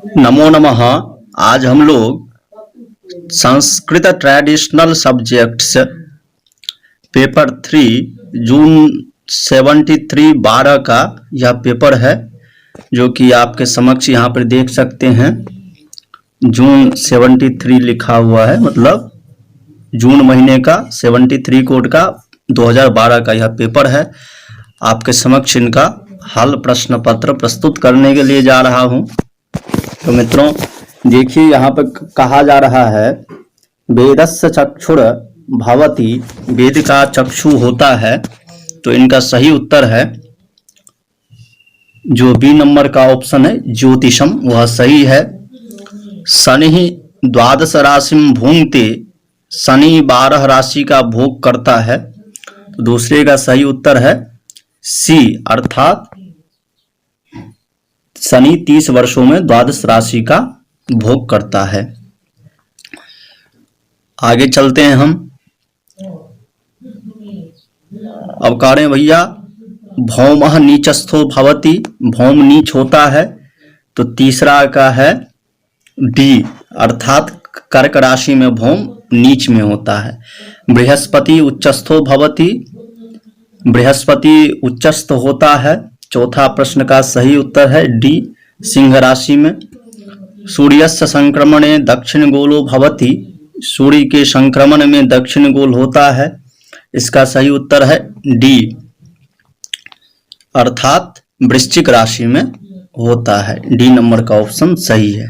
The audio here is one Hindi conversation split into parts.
नमो नमः। आज हम लोग संस्कृत ट्रेडिशनल सब्जेक्ट्स पेपर 3 जून 73 12 का यह पेपर है, जो कि आपके समक्ष यहाँ पर देख सकते हैं। जून 73 लिखा हुआ है, मतलब जून महीने का 73 कोड का 2012 का यह पेपर है। आपके समक्ष इनका हल प्रश्न पत्र प्रस्तुत करने के लिए जा रहा हूँ। तो मित्रों देखिए, यहाँ पर कहा जा रहा है वेदस्य चक्षुर भवति, वेद का चक्षु होता है। तो इनका सही उत्तर है जो बी नंबर का ऑप्शन है, ज्योतिषम, वह सही है। शनि द्वादश राशि भूंगते, शनि 12 राशि का भोग करता है। तो दूसरे का सही उत्तर है सी, अर्थात शनि 30 वर्षों में द्वादश राशि का भोग करता है। आगे चलते हैं हम। अब कह रहे हैं भैया भौमः नीचस्थो भवति, भौम नीच होता है। तो तीसरा का है डी, अर्थात कर्क राशि में भौम नीच में होता है। बृहस्पति उच्चस्थो भवति, बृहस्पति उच्चस्थ होता है। चौथा प्रश्न का सही उत्तर है डी, सिंह राशि में। सूर्यस्य संक्रमणे दक्षिण गोलो भवति, सूर्य के संक्रमण में दक्षिण गोल होता है। इसका सही उत्तर है डी, अर्थात वृश्चिक राशि में होता है। डी नंबर का ऑप्शन सही है।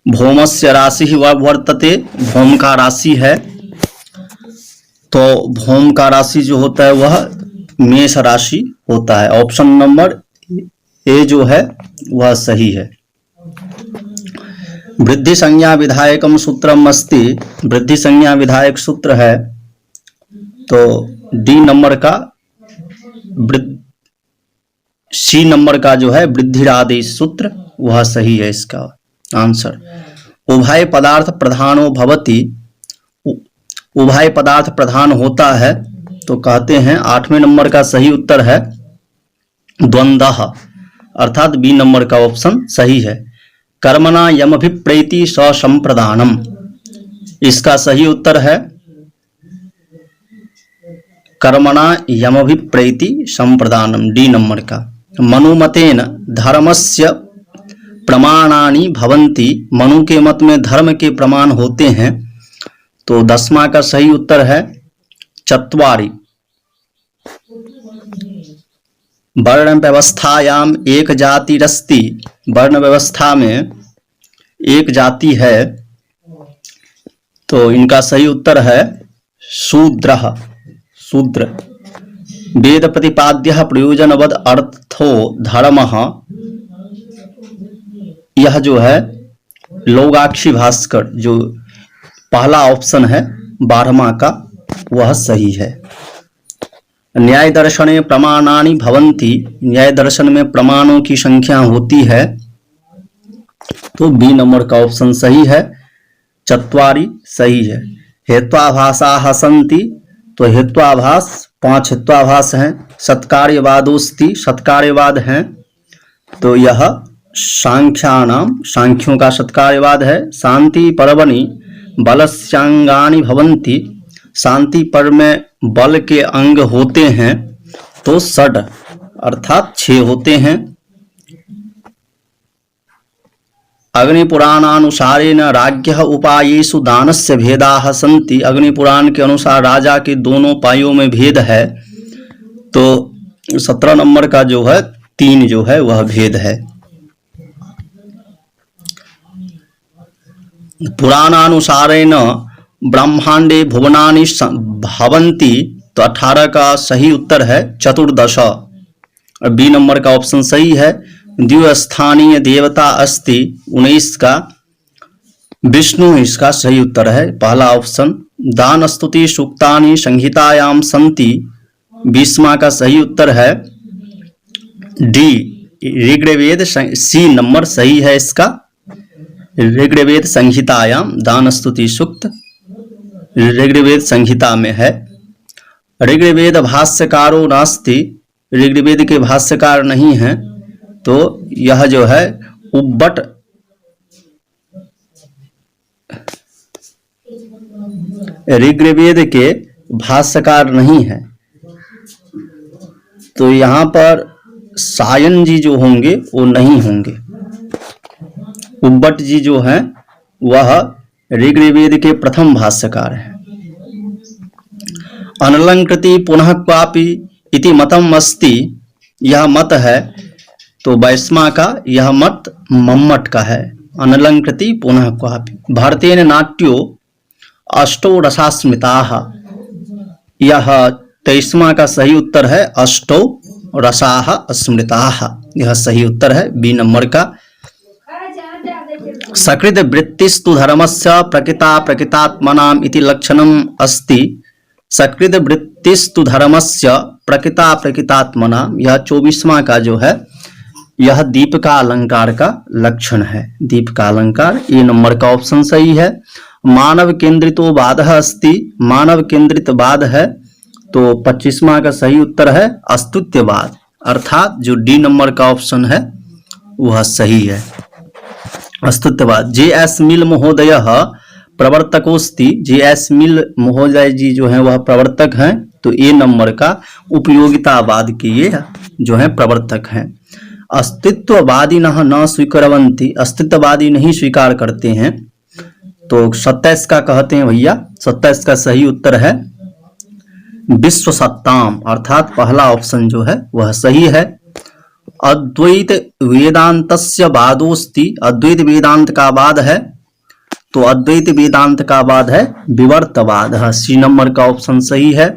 भौमस्य राशि वर्तते, भौम का राशि है। तो भौम का राशि जो होता है वह मेष राशि होता है। ऑप्शन नंबर ए जो है वह सही है। वृद्धि संज्ञा विधायकम सूत्रम अस्ति, वृद्धि संज्ञा विधायक सूत्र है। तो डी नंबर का सी नंबर का जो है वृद्धिरादेश सूत्र वह सही है इसका आंसर। उभय पदार्थ प्रधानो भवति, उभय पदार्थ प्रधान होता है। तो कहते हैं 8वें नंबर का सही उत्तर है द्वंद्वः, अर्थात बी नंबर का ऑप्शन सही है। कर्मणा यमभिप्रेति ससंप्रदानम, इसका सही उत्तर है कर्मणा यमभिप्रेति संप्रदानम, डी नंबर का। मनुमतेन धर्मस्य प्रमाणानि भवन्ति, मनु के मत में धर्म के प्रमाण होते हैं। तो 10वां का सही उत्तर है चत्वारि। वर्ण व्यवस्थायाम एक जातिरस्ति, वर्ण व्यवस्था में एक जाति है। तो इनका सही उत्तर है शूद्रः, शूद्र। वेद प्रतिपाद्य प्रयोजनवद अर्थो धर्मः, यह जो है लोगाक्षी भास्कर जो पहला ऑप्शन है 12वां का, वह सही है। न्याय दर्शने प्रमाणानि भवन्ति, न्याय दर्शन में प्रमाणों की संख्या होती है। तो बी नंबर का ऑप्शन सही है, चत्वारि सही है। हेत्वाभासाः सन्ति, तो हेत्वाभास 5 हेत्वाभास हैं। सत्कार्यवादोस्ति, सत्कार्यवाद हैं। तो यह सांख्यानाम, सांख्यों का सत्कार्यवाद है। शांति पर्वणि बलस्यांगानि भवन्ति, शांति पर्व में बल के अंग होते हैं। तो षड, अर्थात 6 होते हैं। अग्निपुराणानुसारेण राज्ञः उपायेषु दानस्य भेदाः सन्ति, अग्निपुराण के अनुसार राजा के दोनों उपायों में भेद है। तो 17 नंबर का जो है 3 जो है वह भेद है। पुराणानुसारेण ब्रह्मांडे भुवनानि भवन्ति, तो 18 का सही उत्तर है 14। बी नंबर का ऑप्शन सही है। द्विस्थानीय देवता अस्ति, 19 का विष्णु इसका सही उत्तर है, पहला ऑप्शन। दान स्तुति सूक्तानि संहितायाम सन्ति, 20वां का सही उत्तर है डी, ऋग्वेद, सी नंबर सही है इसका। ऋग्वेद संहितायाम दान स्तुति सूक्त ऋग्वेद संहिता में है। ऋग्वेद भाष्यकारो नास्ति, ऋग्वेद के भाष्यकार नहीं हैं, तो यह जो है उब्बट ऋग्वेद के भाष्यकार नहीं है, तो यहाँ पर सायन जी जो होंगे वो नहीं होंगे। उब्बट जी जो हैं वह ऋग्वेद के प्रथम भाष्यकार हैं। अनलंकृति पुनः क्वापि इति मतम अस्ति, यह मत है, तो वैष्मा का यह मत मम्मट का है। अनलंकृति पुनः क्वापि। भारतेन नाट्यो अष्टो रसास्मृताः, यह 23वां का सही उत्तर है अष्टो रसाः स्मृताः, यह सही उत्तर है बी नंबर का। सकृत वृत्तिस्तु धर्मस्य प्रकृता प्रकृतात्मनाम इति लक्षणम अस्ति। सकृत वृत्तिस्तु धर्मस्य प्रकृता प्रकृतात्मनाम, यह 24वां का जो है यह दीप का अलंकार का लक्षण है। दीप का अलंकार ए नंबर का ऑप्शन सही है। मानव केंद्रितो वादः अस्ति, मानव केंद्रित वाद है, तो 25वां का सही उत्तर है अस्तित्ववाद, अर्थात जो डी नंबर का ऑप्शन है वह सही है अस्तित्ववाद। जे.एस. मिल महोदय प्रवर्तकोस्ति, जे.एस. मिल महोदय जी जो हैं वह प्रवर्तक हैं, तो ए नंबर का उपयोगितावाद के ये जो है प्रवर्तक हैं। अस्तित्ववादी न स्वीकारवंती, अस्तित्ववादी नहीं स्वीकार करते हैं, तो 27 का कहते हैं भैया। 27 का सही उत्तर है विश्व सत्ताम, अर्थात पहला ऑप्शन जो है वह सही है। अद्वैत वेदांतस्य वादोस्ति, अद्वैत वेदांत का वाद है, तो अद्वैत वेदांत का वाद है विवर्तवाद, सी नंबर का ऑप्शन सही है।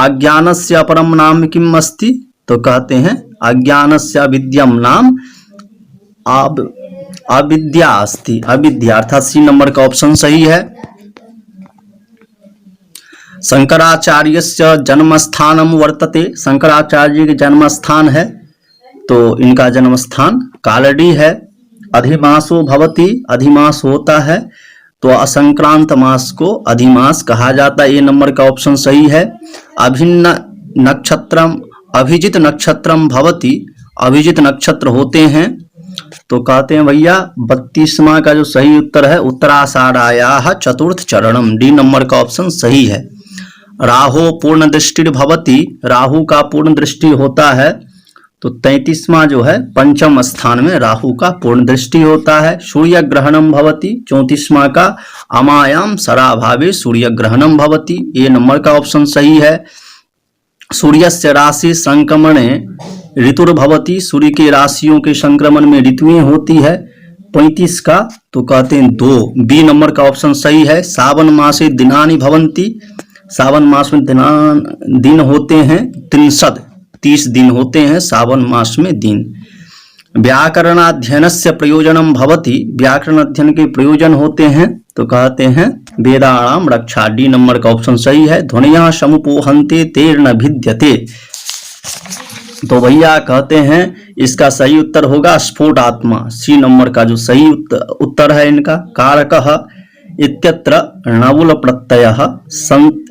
अज्ञानस्य अपरम नाम किम अस्ति, तो कहते हैं अज्ञानस्य विद्यम नाम अविद्या अस्ति, अविद्या, अर्थात सी नंबर का ऑप्शन सही है। शंकराचार्यस्य जन्मस्थानम वर्तते, शंकराचार्य के जन्म स्थान है, तो इनका जन्म स्थान कालडी है। अधिमासो भवति, अधिमास होता है, तो असंक्रांत मास को अधिमास कहा जाता है, ये नंबर का ऑप्शन सही है। अभिन्न नक्षत्रम, अभिजित नक्षत्रम भवति, अभिजित नक्षत्र होते हैं, तो कहते हैं भैया 32वां का जो सही उत्तर है उत्तराषाढ़ायाः चतुर्थ चरणम, डी नंबर का ऑप्शन सही है। राहु पूर्ण दृष्टि भवति, राहु का पूर्ण दृष्टि होता है, तो 33वां जो है पंचम स्थान में राहु का पूर्ण दृष्टि होता है। सूर्य ग्रहणम भवति, 34वां का अमायाम सराभावे सूर्य ग्रहणम भवति, ये नंबर का ऑप्शन सही है। सूर्यस्य राशि संक्रमणे ऋतुर्भवति, सूर्य के राशियों के संक्रमण में ऋतुएं होती है, 35 का, तो कहते हैं 2, बी नंबर का ऑप्शन सही है। सावन मासे दिनानि भवन्ति, सावन मास में दिन होते हैं 30 दिन होते हैं सावन मास में दिन। व्याकरणाध्ययनस्य प्रयोजनम भवति, व्याकरण अध्ययन के प्रयोजन होते हैं, तो कहते हैं वेदाणाम रक्षा, डी नंबर का ऑप्शन सही है। ध्वनियः समुपोहन्ते तेर्न भिद्यते, तो भैया कहते हैं इसका सही उत्तर होगा स्फोटात्मा, सी नंबर का जो सही उत्तर है इनका। कारकः इत्यत्र णवुल प्रत्ययः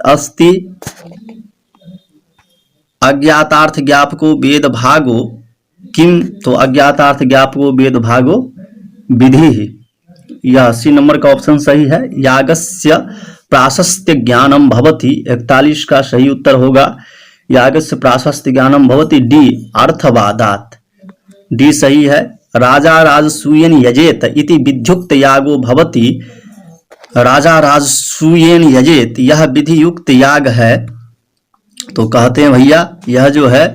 अस्ति। अज्ञातार्थ ज्ञापको वेद भागो किम, तो अज्ञातार्थ ज्ञापको वेद भागो विधि, यह सी नंबर का ऑप्शन सही है। यागस्य प्राशस्त्य ज्ञानम भवति, 41 का सही उत्तर होगा यागस्य प्राशस्त्य ज्ञानम भवति, डी अर्थवादात, डी सही है। राजा राजसूयेन यजेत इति विध्युक्त यागो भवति, राजा राजसूयेन यजेत यह विधि युक्त याग है, तो कहते हैं भैया यह जो है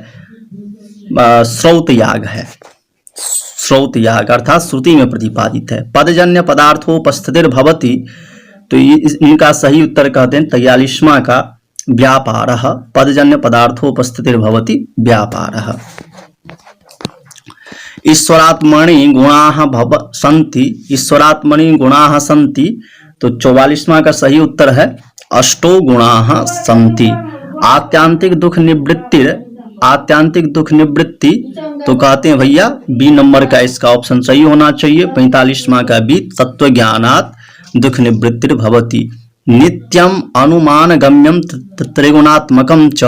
श्रौत याग है, श्रौत याग अर्थात श्रुति में प्रतिपादित है। पदजन्य पदार्थोपस्थितिर भवति, तो इनका सही उत्तर कहते हैं 43वां का व्यापारः, पदजन्य पदार्थोपस्थितिर भवति व्यापारः। ईश्वरात्मनि गुणाः सन्ति, ईश्वरात्मनि गुणाः सन्ति, तो 44वां का सही उत्तर है अष्टो गुणाः सन्ति। आत्यांतिक दुख निवृत्ति, आत्यांतिक दुख निवृत्ति, तो कहते हैं भैया बी नंबर का इसका ऑप्शन सही होना चाहिए। 45वां का बी तत्व ज्ञानात दुख निवृत्तिर भवति। नित्यम अनुमान गम्यम त्रिगुणात्मकम च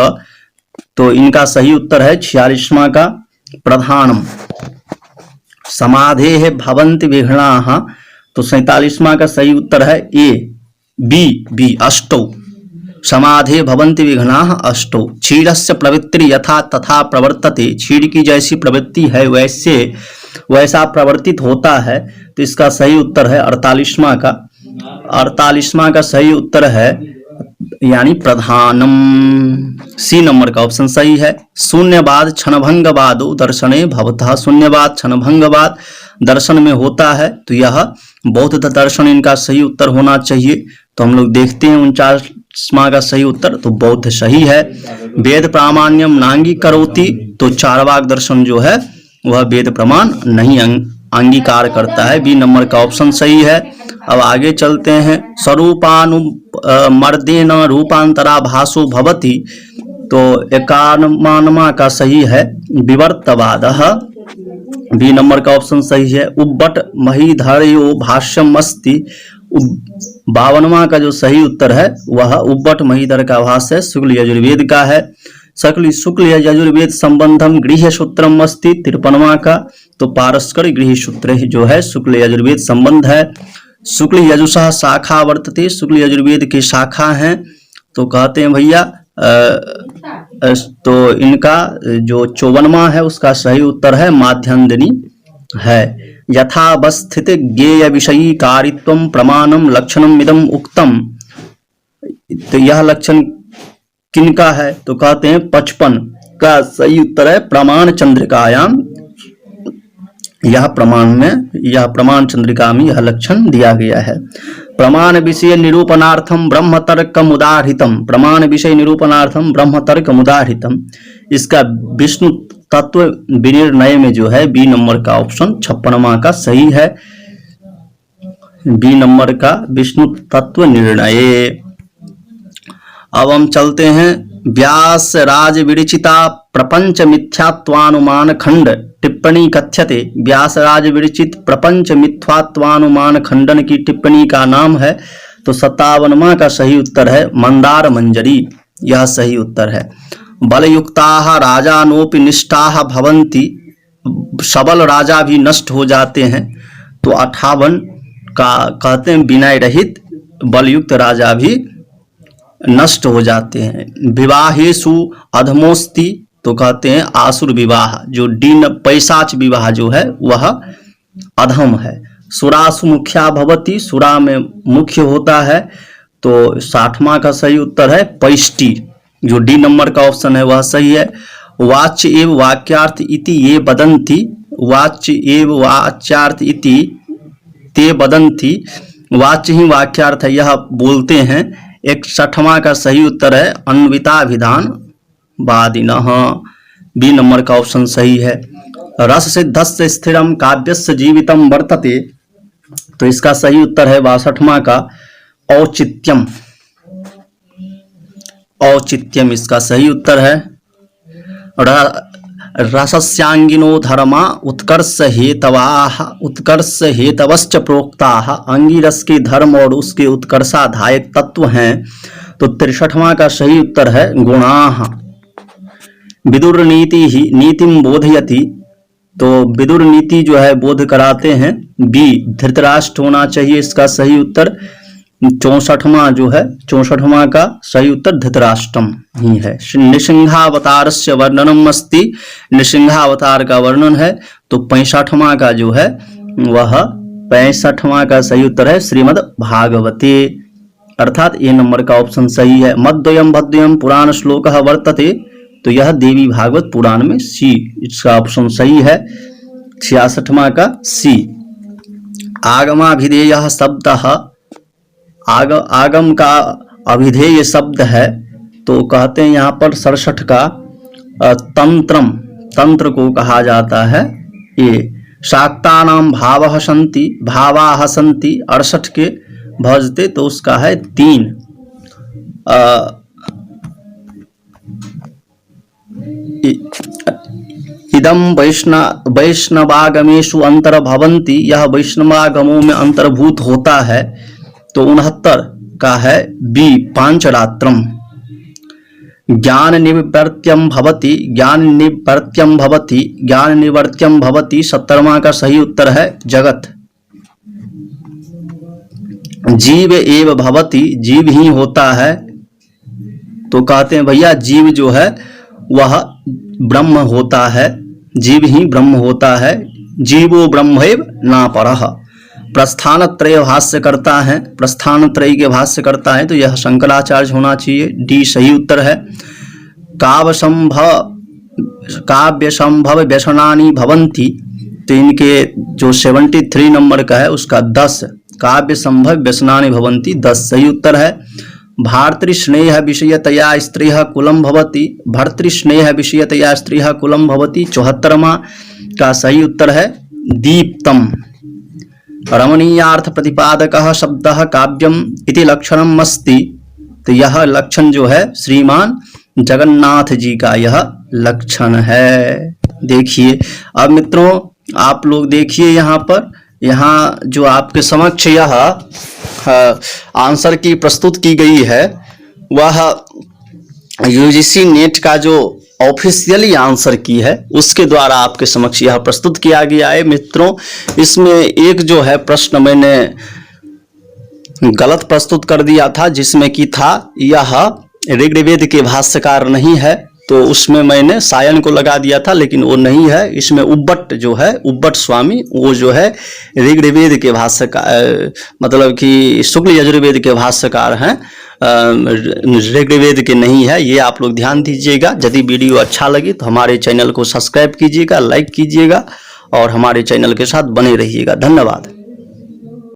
तो इनका सही उत्तर है 46वां का प्रधानम। समाधेः भवन्ति विघ्नाः, तो 47वां का सही उत्तर है ए। बी अष्टौ। समाधे भवन्ति विघ्नाः अष्टौ। क्षीरस्य प्रवृत्ति यथा तथा प्रवर्तते, क्षीर की जैसी प्रवृत्ति है वैसा प्रवर्तित होता है। तो इसका सही उत्तर है 48वां का। 48वां का सही उत्तर है यानी प्रधानम, सी नंबर का ऑप्शन सही है। शून्यवाद क्षणभंगवादो दर्शने भवतः, शून्यवाद क्षणभंगवाद दर्शन में होता है, तो यह बौद्ध दर्शन इनका सही उत्तर होना चाहिए। तो हम लोग देखते हैं 49वां का सही उत्तर, तो बौद्ध सही है। वेद प्रामाण्यम नांगी करोति, तो चार्वाक दर्शन जो है वह वेद प्रमाण नहीं अंगीकार करता है, बी नंबर का ऑप्शन सही है। अब आगे चलते हैं। स्वरूपानु मर्देन रूपांतरा भासो भवति, तो 51वां का सही है विवर्तवादः, बी नंबर का ऑप्शन सही है। उब्बट महीधरयो भाष्यम अस्ति, 52वां का जो सही उत्तर है वह उब्बट महीधर का भाष्य शुक्ल यजुर्वेद का है। शुक्ल यजुर्वेद संबंधम गृह सूत्रम अस्ति, 53वां का, तो पारस्कर गृह सूत्र जो है शुक्ल यजुर्वेद संबंध है। शुक्ल यजुषः शाखा वर्तते, शुक्ल यजुर्वेद की शाखा हैं, तो कहते हैं भैया तो इनका जो 54वां है उसका सही उत्तर है माध्यन्दिनी है। यथावस्थित ज्ञेय विषयी कारित्वम प्रमाणम लक्षणम इदम उक्तम, तो यह लक्षण किनका है, तो कहते हैं 55 का सही उत्तर है प्रमाण चंद्रिकायाम, यह प्रमाण चंद्रिका में यह लक्षण दिया गया है। प्रमाण विषय निरूपणार्थम ब्रह्म तर्कम उदाहृतम, प्रमाण विषय निरूपणार्थम ब्रह्म तर्कम उदाहृतम, इसका विष्णु तत्व विनिर्णय में जो है बी नंबर का ऑप्शन 56वां का सही है, बी नंबर का विष्णु तत्व निर्णय। अब हम चलते हैं व्यास राज विरचिता प्रपंच मिथ्यात्वानुमान खंड टिप्पणी कथ्यते, व्यास राज विरचित प्रपंच मिथ्यात्वानुमान खंडन की टिप्पणी का नाम है, तो 57वां का सही उत्तर है मंदार मंजरी, यह सही उत्तर है। बलयुक्ताः राजानोपि निष्ठाः भवन्ति, सबल राजा भी नष्ट हो जाते हैं, तो 58 का कहते हैं विनय रहित बलयुक्त राजा भी नष्ट हो जाते हैं। विवाहेषु अधमोस्ति, तो कहते हैं आसुर विवाह, जो पैशाच विवाह जो है वह अधम है। सुरासु मुख्या भवति, सुरा में मुख्य होता है, तो 60वां का सही उत्तर है पैष्टि, जो डी नंबर का ऑप्शन है वह सही है। वाच्य एव वाक्यार्थ इति ये वदन्ति, वाच्य एव वाच्यार्थ इति ते वदन्ति, वाच्य ही वाक्यार्थ है यह बोलते हैं। 61वां का सही उत्तर है अन्विताभिधान वादिनः, बी नंबर का ऑप्शन सही है। रस सिद्धस्य स्थिरम काव्यस्य जीवितम वर्तते, तो इसका सही उत्तर है 62वां का औचित्यम, औचित्यम इसका सही उत्तर है। रसस्यांगिनो धर्मा उत्कर्ष हेतवश्च प्रोक्ताः, अंगिरस के धर्म और उसके उत्कर्षाधायक तत्व हैं, तो 63वां का सही उत्तर है गुणाः। विदुर नीति ही नीतिम बोधयति, तो विदुर नीति जो है बोध कराते हैं, बी धृतराष्ट्र होना चाहिए इसका सही उत्तर। 64वां जो है 64वां का सही उत्तर धृतराष्ट्रम ही है। नृसिंहावतारस्य वर्णनम अस्ति, नृसिंहावतार का वर्णन है, तो 65वां का जो है वह 65वां का सही उत्तर है श्रीमद् भागवते, अर्थात ए नंबर का ऑप्शन सही है। मद्वयम भद्वयम पुराण श्लोक वर्तते, तो यह देवी भागवत पुराण में सी, इसका ऑप्शन सही है 66वां का सी। आगमाभिधेय शब्द, आगम का अभिधेय शब्द है, तो कहते हैं यहाँ पर 67 का तंत्रम, तंत्र को कहा जाता है ये। शाक्तानाम भावः सन्ति, भावाः सन्ति, 68 के भजते, तो उसका है 3। इदम वैष्णवागमेषु अंतर्भवन्ति, यह वैष्णवागमों में अंतर्भूत होता है, तो 69 का है बी पांचरात्रम। ज्ञान निवर्त्यम भवति, ज्ञान निवर्त्यम भवति, ज्ञान निवर्त्यम भवति। 17वां का सही उत्तर है जगत। जीव एव भवति, जीव ही होता है। तो कहते हैं भैया जीव जो है वह ब्रह्म होता है, जीव ही ब्रह्म होता है। जीवो ब्रह्मैव ना परः। प्रस्थान त्रय भाष्य करता है, प्रस्थान त्रय के भाष्य करता है तो यह शंकराचार्य होना चाहिए। डी सही उत्तर है। काव्य संभव व्यसनानि भवन्ति, तो इनके जो 73 नंबर का है उसका 10, काव्य संभव व्यसनानि भवन्ति 10 सही उत्तर है। भातृस्नेह विषयतया स्त्रियः कुलं भवति, भर्तृस्नेह विषयतया स्त्रियः कुलं भवति। 74वां का सही उत्तर है दीप्तम। रमणीयार्थ प्रतिपादकः शब्दः काव्यम इति लक्षणम अस्ति, तो यह लक्षण जो है श्रीमान जगन्नाथ जी का यह लक्षण है। देखिए अब मित्रों आप लोग देखिए यहाँ पर, यहाँ जो आपके समक्ष यह आंसर की प्रस्तुत की गई है वह यूजीसी नेट का जो ऑफिशियली आंसर की है उसके द्वारा आपके समक्ष यह प्रस्तुत किया गया है। मित्रों इसमें एक जो है प्रश्न मैंने गलत प्रस्तुत कर दिया था, जिसमें कि था यह ऋग्वेद के भाष्यकार नहीं है, तो उसमें मैंने सायन को लगा दिया था, लेकिन वो नहीं है। इसमें उब्बट जो है, उब्बट स्वामी, वो जो है ऋग्वेद के भाष्यकार, मतलब कि शुक्ल यजुर्वेद के भाष्यकार हैं, ऋग्वेद के नहीं है। ये आप लोग ध्यान दीजिएगा। यदि वीडियो अच्छा लगे तो हमारे चैनल को सब्सक्राइब कीजिएगा, लाइक कीजिएगा और हमारे चैनल के साथ बने रहिएगा। धन्यवाद।